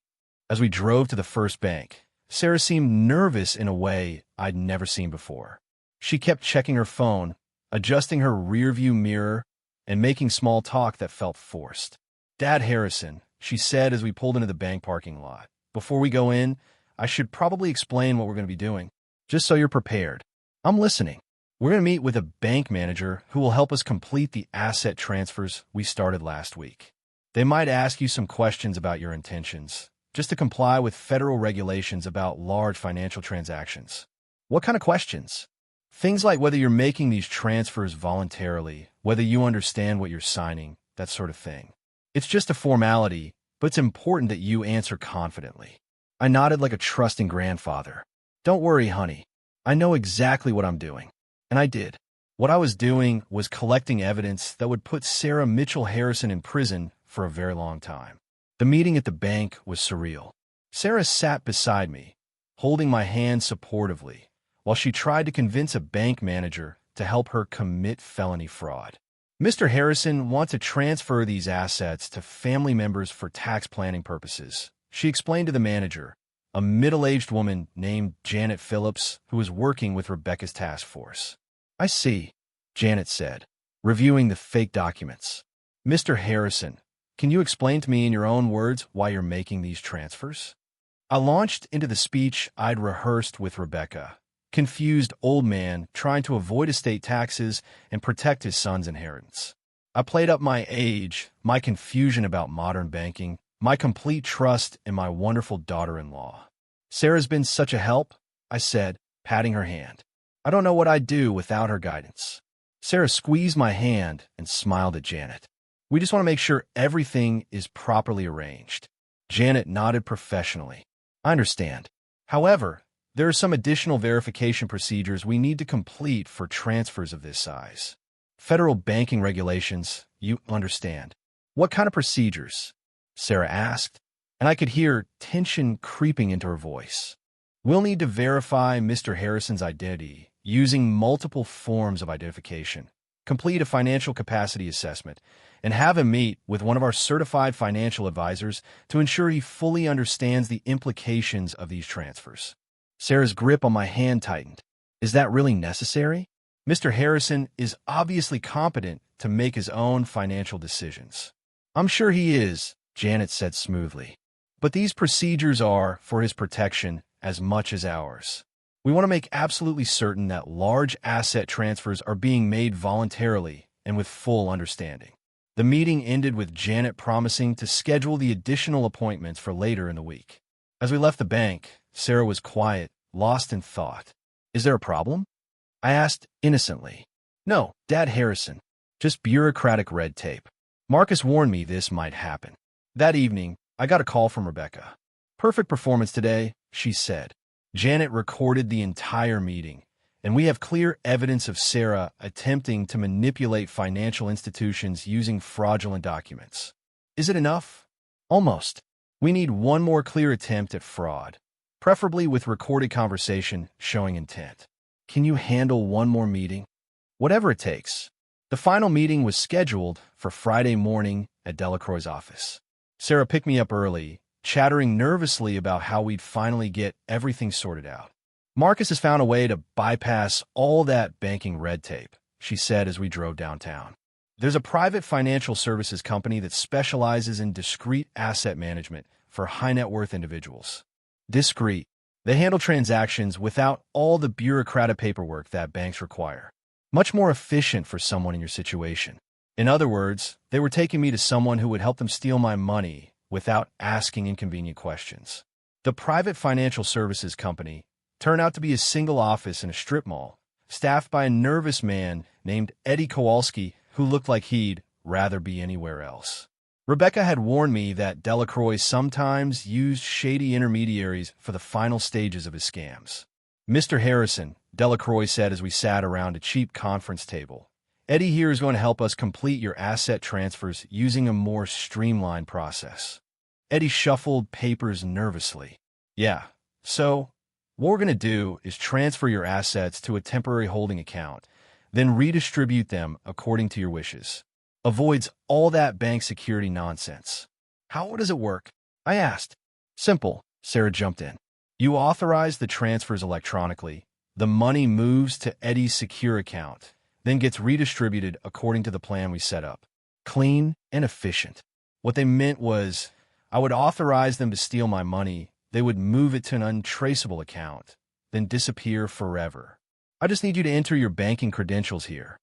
As we drove to the first bank, Sarah seemed nervous in a way I'd never seen before. She kept checking her phone, adjusting her rearview mirror, and making small talk that felt forced. Dad Harrison, she said as we pulled into the bank parking lot. Before we go in, I should probably explain what we're going to be doing, just so you're prepared. I'm listening. We're going to meet with a bank manager who will help us complete the asset transfers we started last week. They might ask you some questions about your intentions, just to comply with federal regulations about large financial transactions. What kind of questions? Things like whether you're making these transfers voluntarily, whether you understand what you're signing, that sort of thing. It's just a formality, but it's important that you answer confidently. I nodded like a trusting grandfather. Don't worry, honey. I know exactly what I'm doing. And I did. What I was doing was collecting evidence that would put Sarah Mitchell Harrison in prison for a very long time. The meeting at the bank was surreal. Sarah sat beside me, holding my hand supportively, while she tried to convince a bank manager to help her commit felony fraud. Mr. Harrison wants to transfer these assets to family members for tax planning purposes, she explained to the manager, a middle-aged woman named Janet Phillips who was working with Rebecca's task force. I see, Janet said, reviewing the fake documents. Mr. Harrison, can you explain to me in your own words why you're making these transfers? I launched into the speech I'd rehearsed with Rebecca, confused old man trying to avoid estate taxes and protect his son's inheritance. I played up my age, my confusion about modern banking, my complete trust in my wonderful daughter-in-law. Sarah's been such a help, I said, patting her hand. I don't know what I'd do without her guidance. Sarah squeezed my hand and smiled at Janet. We just want to make sure everything is properly arranged. Janet nodded professionally. I understand. However, there are some additional verification procedures we need to complete for transfers of this size. Federal banking regulations, you understand. What kind of procedures? Sarah asked, and I could hear tension creeping into her voice. We'll need to verify Mr. Harrison's identity using multiple forms of identification, complete a financial capacity assessment, and have him meet with one of our certified financial advisors to ensure he fully understands the implications of these transfers. Sarah's grip on my hand tightened. Is that really necessary? Mr. Harrison is obviously competent to make his own financial decisions. I'm sure he is, Janet said smoothly. But these procedures are for his protection as much as ours. We want to make absolutely certain that large asset transfers are being made voluntarily and with full understanding. The meeting ended with Janet promising to schedule the additional appointments for later in the week. As we left the bank, Sarah was quiet, lost in thought. Is there a problem? I asked innocently. No, Dad Harrison. Just bureaucratic red tape. Marcus warned me this might happen. That evening, I got a call from Rebecca. Perfect performance today, she said. Janet recorded the entire meeting, and we have clear evidence of Sarah attempting to manipulate financial institutions using fraudulent documents. Is it enough? Almost. We need one more clear attempt at fraud, preferably with recorded conversation showing intent. Can you handle one more meeting? Whatever it takes. The final meeting was scheduled for Friday morning at Delacroix's office. Sarah picked me up early, chattering nervously about how we'd finally get everything sorted out. Marcus has found a way to bypass all that banking red tape, she said as we drove downtown. There's a private financial services company that specializes in discrete asset management for high-net-worth individuals. Discrete. They handle transactions without all the bureaucratic paperwork that banks require. Much more efficient for someone in your situation. In other words, they were taking me to someone who would help them steal my money without asking inconvenient questions. The private financial services company turned out to be a single office in a strip mall, staffed by a nervous man named Eddie Kowalski, who looked like he'd rather be anywhere else. Rebecca had warned me that Delacroix sometimes used shady intermediaries for the final stages of his scams. Mr. Harrison, Delacroix said as we sat around a cheap conference table. Eddie here is going to help us complete your asset transfers using a more streamlined process. Eddie shuffled papers nervously. Yeah, so what we're going to do is transfer your assets to a temporary holding account, then redistribute them according to your wishes. Avoids all that bank security nonsense. How does it work? I asked. Simple, Sarah jumped in. You authorize the transfers electronically. The money moves to Eddie's secure account, then gets redistributed according to the plan we set up. Clean and efficient. What they meant was, I would authorize them to steal my money, they would move it to an untraceable account, then disappear forever. I just need you to enter your banking credentials here,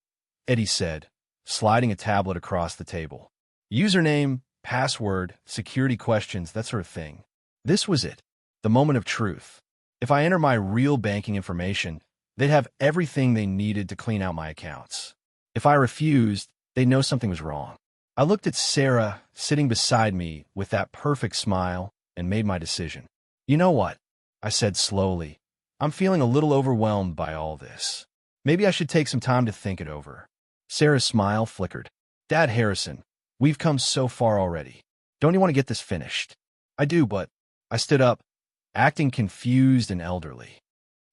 Eddie said, sliding a tablet across the table. Username, password, security questions, that sort of thing. This was it, the moment of truth. If I enter my real banking information, they'd have everything they needed to clean out my accounts. If I refused, they'd know something was wrong. I looked at Sarah sitting beside me with that perfect smile and made my decision. You know what? I said slowly. I'm feeling a little overwhelmed by all this. Maybe I should take some time to think it over. Sarah's smile flickered. Dad Harrison, we've come so far already. Don't you want to get this finished? I do, but I stood up, acting confused and elderly.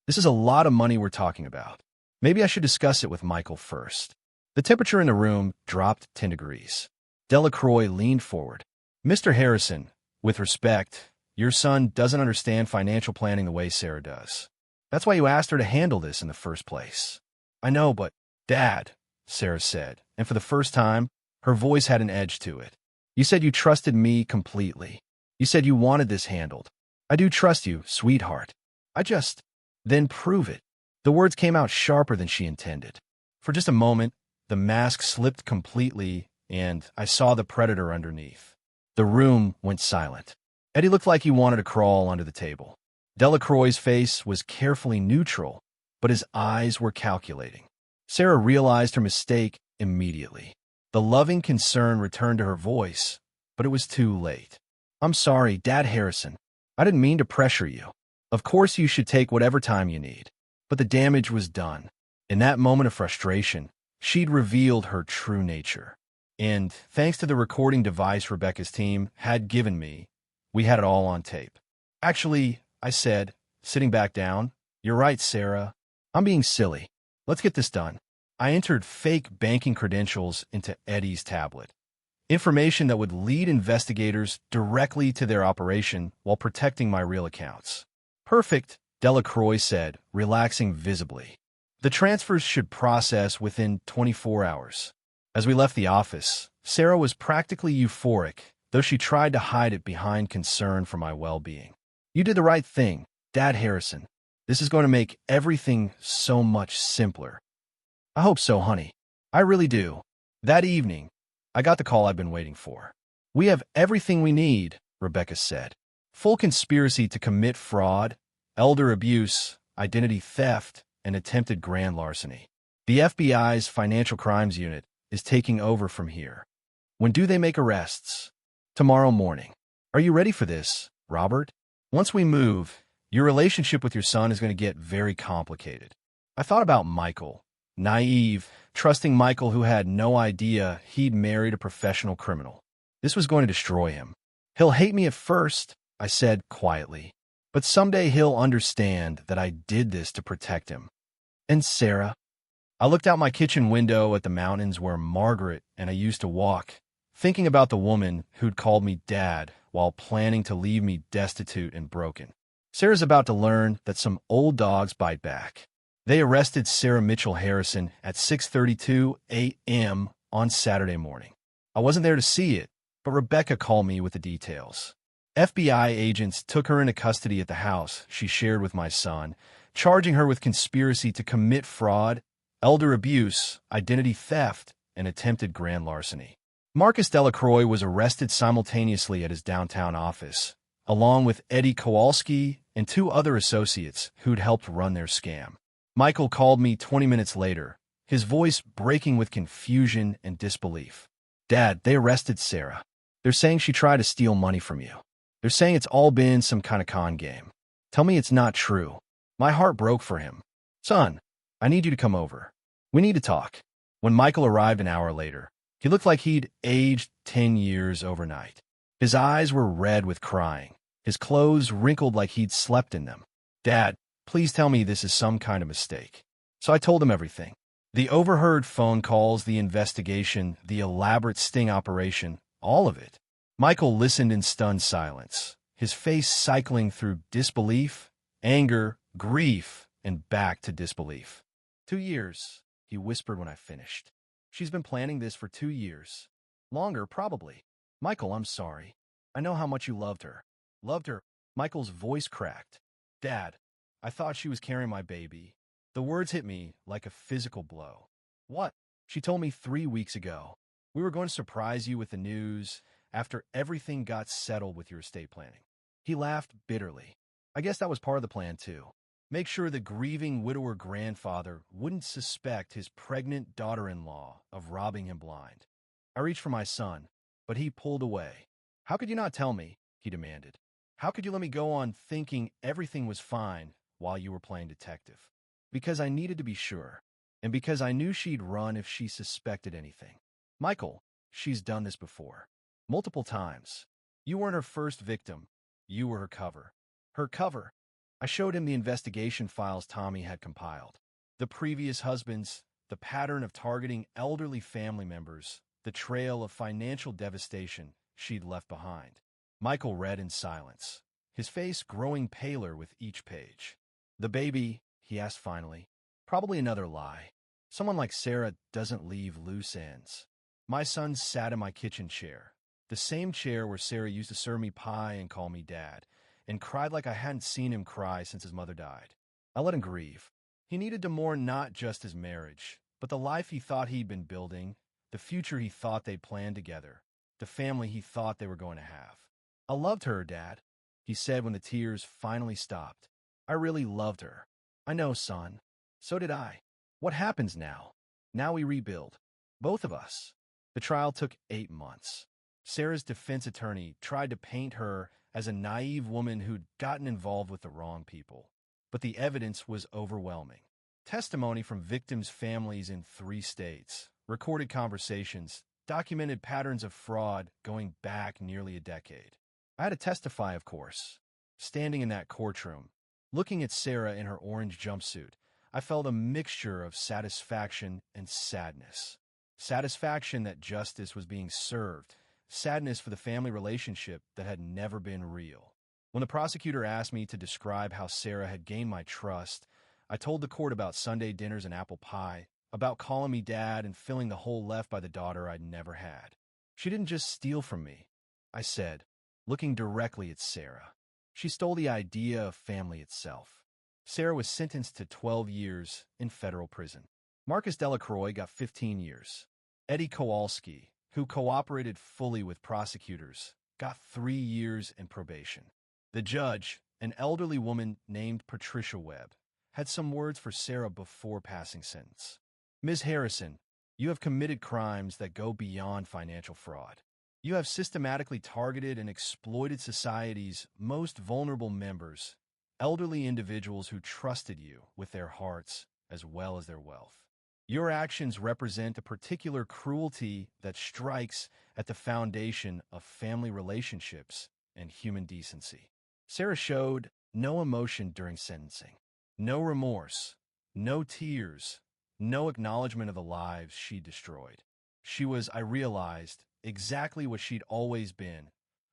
This is a lot of money we're talking about. Maybe I should discuss it with Michael first. The temperature in the room dropped 10 degrees. Delacroix leaned forward. Mr. Harrison, with respect, your son doesn't understand financial planning the way Sarah does. That's why you asked her to handle this in the first place. I know, but Dad, Sarah said, and for the first time, her voice had an edge to it. You said you trusted me completely. You said you wanted this handled. I do trust you, sweetheart. Then prove it. The words came out sharper than she intended. For just a moment, the mask slipped completely, and I saw the predator underneath. The room went silent. Eddie looked like he wanted to crawl under the table. Delacroix's face was carefully neutral, but his eyes were calculating. Sarah realized her mistake immediately. The loving concern returned to her voice, but it was too late. I'm sorry, Dad Harrison. I didn't mean to pressure you. Of course you should take whatever time you need. But the damage was done. In that moment of frustration, she'd revealed her true nature. And thanks to the recording device Rebecca's team had given me, we had it all on tape. Actually, I said, sitting back down, you're right, Sarah. I'm being silly. Let's get this done. I entered fake banking credentials into Eddie's tablet. Information that would lead investigators directly to their operation while protecting my real accounts. Perfect, Delacroix said, relaxing visibly. The transfers should process within 24 hours. As we left the office, Sarah was practically euphoric, though she tried to hide it behind concern for my well-being. You did the right thing, Dad Harrison. This is going to make everything so much simpler. I hope so, honey. I really do. That evening, I got the call I've been waiting for. We have everything we need, Rebecca said. Full conspiracy to commit fraud, elder abuse, identity theft, and attempted grand larceny. The FBI's Financial Crimes Unit is taking over from here. When do they make arrests? Tomorrow morning. Are you ready for this, Robert? Once we move, your relationship with your son is going to get very complicated. I thought about Michael. Naive, trusting Michael who had no idea he'd married a professional criminal. This was going to destroy him. He'll hate me at first, I said quietly. But someday he'll understand that I did this to protect him. And Sarah? I looked out my kitchen window at the mountains where Margaret and I used to walk, thinking about the woman who'd called me Dad while planning to leave me destitute and broken. Sarah's about to learn that some old dogs bite back. They arrested Sarah Mitchell Harrison at 6:32 a.m. on Saturday morning. I wasn't there to see it, but Rebecca called me with the details. FBI agents took her into custody at the house she shared with my son, charging her with conspiracy to commit fraud, elder abuse, identity theft, and attempted grand larceny. Marcus Delacroix was arrested simultaneously at his downtown office, along with Eddie Kowalski and 2 other associates who'd helped run their scam. Michael called me 20 minutes later, his voice breaking with confusion and disbelief. Dad, they arrested Sarah. They're saying she tried to steal money from you. They're saying it's all been some kind of con game. Tell me it's not true. My heart broke for him. Son, I need you to come over. We need to talk. When Michael arrived an hour later, he looked like he'd aged 10 years overnight. His eyes were red with crying, his clothes wrinkled like he'd slept in them. Dad, please tell me this is some kind of mistake. So I told him everything. The overheard phone calls, the investigation, the elaborate sting operation, all of it. Michael listened in stunned silence, his face cycling through disbelief, anger, grief, and back to disbelief. 2 years, he whispered when I finished. She's been planning this for 2 years. Longer, probably. Michael, I'm sorry. I know how much you loved her. Loved her. Michael's voice cracked. Dad, I thought she was carrying my baby. The words hit me like a physical blow. What? She told me 3 weeks ago. We were going to surprise you with the news after everything got settled with your estate planning. He laughed bitterly. I guess that was part of the plan, too. Make sure the grieving widower grandfather wouldn't suspect his pregnant daughter-in-law of robbing him blind. I reached for my son, but he pulled away. How could you not tell me? He demanded. How could you let me go on thinking everything was fine while you were playing detective? Because I needed to be sure, and because I knew she'd run if she suspected anything. Michael, she's done this before. Multiple times. You weren't her first victim. You were her cover. Her cover. I showed him the investigation files Tommy had compiled. The previous husbands, the pattern of targeting elderly family members, the trail of financial devastation she'd left behind. Michael read in silence, his face growing paler with each page. The baby, he asked finally. Probably another lie. Someone like Sarah doesn't leave loose ends. My son sat in my kitchen chair, the same chair where Sarah used to serve me pie and call me dad, and cried like I hadn't seen him cry since his mother died. I let him grieve. He needed to mourn not just his marriage, but the life he thought he'd been building, the future he thought they'd planned together, the family he thought they were going to have. I loved her, Dad, he said when the tears finally stopped. I really loved her. I know, son. So did I. What happens now? Now we rebuild. Both of us. The trial took 8 months. Sarah's defense attorney tried to paint her as a naive woman who'd gotten involved with the wrong people. But the evidence was overwhelming. Testimony from victims' families in 3 states, recorded conversations, documented patterns of fraud going back nearly a decade. I had to testify, of course. Standing in that courtroom, looking at Sarah in her orange jumpsuit, I felt a mixture of satisfaction and sadness. Satisfaction that justice was being served, sadness for the family relationship that had never been real. When the prosecutor asked me to describe how Sarah had gained my trust, I told the court about Sunday dinners and apple pie, about calling me dad and filling the hole left by the daughter I'd never had. She didn't just steal from me, I said, looking directly at Sarah. She stole the idea of family itself. Sarah was sentenced to 12 years in federal prison. Marcus Delacroix got 15 years. Eddie Kowalski, who cooperated fully with prosecutors, got 3 years in probation. The judge, an elderly woman named Patricia Webb, had some words for Sarah before passing sentence. Ms. Harrison, you have committed crimes that go beyond financial fraud. You have systematically targeted and exploited society's most vulnerable members, elderly individuals who trusted you with their hearts as well as their wealth. Your actions represent a particular cruelty that strikes at the foundation of family relationships and human decency. Sarah showed no emotion during sentencing, no remorse, no tears, no acknowledgement of the lives she destroyed. She was, I realized, exactly what she'd always been,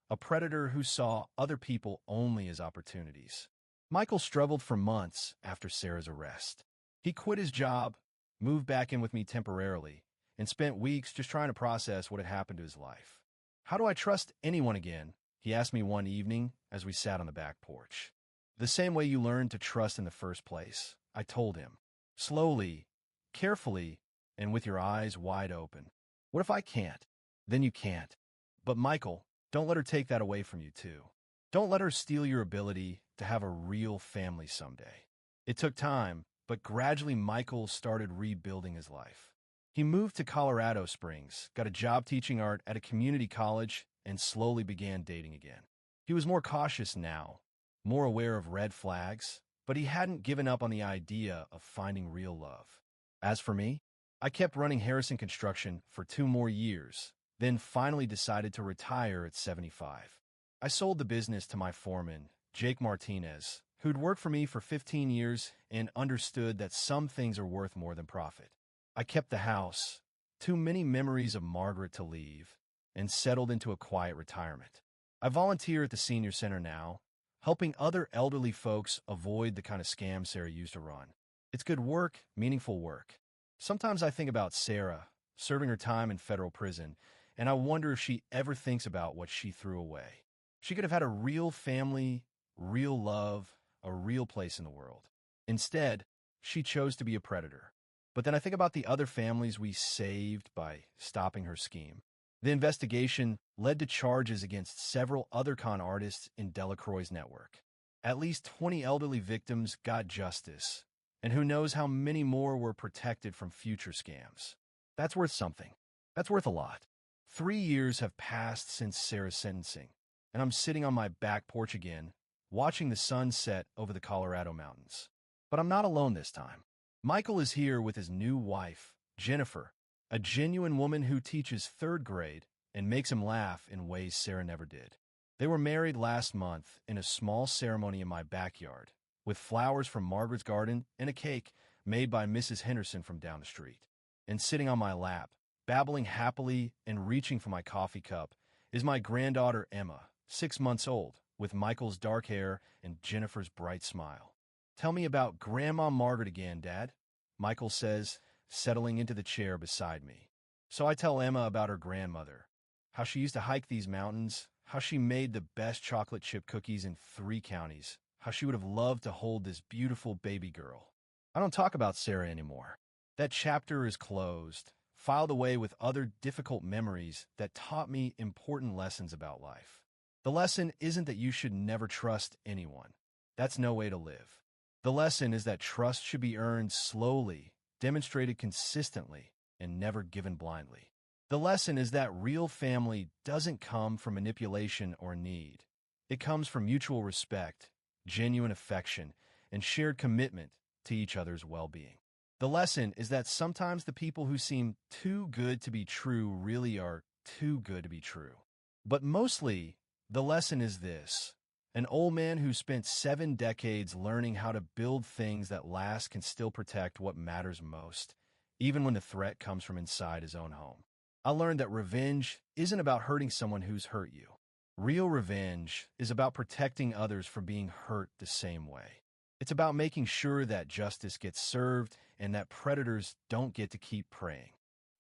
a predator who saw other people only as opportunities. Michael struggled for months after Sarah's arrest. He quit his job, moved back in with me temporarily, and spent weeks just trying to process what had happened to his life. How do I trust anyone again? He asked me one evening as we sat on the back porch. The same way you learned to trust in the first place, I told him. Slowly, carefully, and with your eyes wide open. What if I can't? Then you can't. But Michael, don't let her take that away from you too. Don't let her steal your ability to have a real family someday. It took time, but gradually Michael started rebuilding his life. He moved to Colorado Springs, got a job teaching art at a community college, and slowly began dating again. He was more cautious now, more aware of red flags, but he hadn't given up on the idea of finding real love. As for me, I kept running Harrison Construction for 2 more years, then finally decided to retire at 75. I sold the business to my foreman, Jake Martinez, who'd worked for me for 15 years and understood that some things are worth more than profit. I kept the house, too many memories of Margaret to leave, and settled into a quiet retirement. I volunteer at the senior center now, helping other elderly folks avoid the kind of scams Sarah used to run. It's good work, meaningful work. Sometimes I think about Sarah, serving her time in federal prison, and I wonder if she ever thinks about what she threw away. She could have had a real family, real love, a real place in the world. Instead, she chose to be a predator. But then I think about the other families we saved by stopping her scheme. The investigation led to charges against several other con artists in Delacroix's network. At least 20 elderly victims got justice, and who knows how many more were protected from future scams. That's worth something. That's worth a lot. 3 years have passed since Sarah's sentencing, and I'm sitting on my back porch again, watching the sun set over the Colorado mountains. But I'm not alone this time. Michael is here with his new wife, Jennifer, a genuine woman who teaches 3rd grade and makes him laugh in ways Sarah never did. They were married last month in a small ceremony in my backyard, with flowers from Margaret's garden and a cake made by Mrs. Henderson from down the street. And sitting on my lap, babbling happily and reaching for my coffee cup, is my granddaughter Emma, 6 months old, with Michael's dark hair and Jennifer's bright smile. "Tell me about Grandma Margaret again, Dad," Michael says, settling into the chair beside me. So I tell Emma about her grandmother, how she used to hike these mountains, how she made the best chocolate chip cookies in 3 counties, how she would have loved to hold this beautiful baby girl. I don't talk about Sarah anymore. That chapter is closed, filed away with other difficult memories that taught me important lessons about life. The lesson isn't that you should never trust anyone. That's no way to live. The lesson is that trust should be earned slowly, demonstrated consistently, and never given blindly. The lesson is that real family doesn't come from manipulation or need. It comes from mutual respect, genuine affection, and shared commitment to each other's well-being. The lesson is that sometimes the people who seem too good to be true really are too good to be true. But mostly, the lesson is this: an old man who spent 7 decades learning how to build things that last can still protect what matters most, even when the threat comes from inside his own home. I learned that revenge isn't about hurting someone who's hurt you. Real revenge is about protecting others from being hurt the same way. It's about making sure that justice gets served and that predators don't get to keep preying.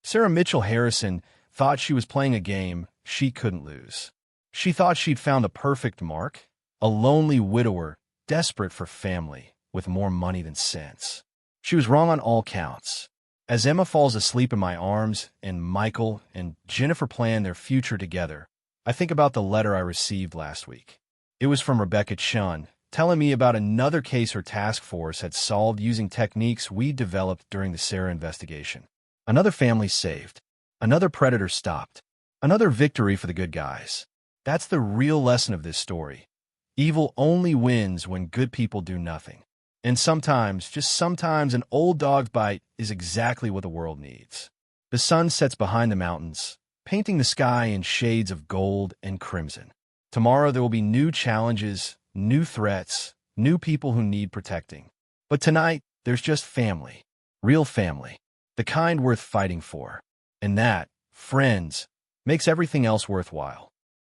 Sarah Mitchell Harrison thought she was playing a game she couldn't lose. She thought she'd found the perfect mark, a lonely widower desperate for family with more money than sense. She was wrong on all counts. As Emma falls asleep in my arms and Michael and Jennifer plan their future together, I think about the letter I received last week. It was from Rebecca Chun, telling me about another case her task force had solved using techniques we developed during the Sarah investigation. Another family saved. Another predator stopped. Another victory for the good guys. That's the real lesson of this story. Evil only wins when good people do nothing. And sometimes, just sometimes, an old dog's bite is exactly what the world needs. The sun sets behind the mountains, painting the sky in shades of gold and crimson. Tomorrow there will be new challenges, new threats, new people who need protecting. But tonight, there's just family. Real family. The kind worth fighting for. And that, friends, makes everything else worthwhile.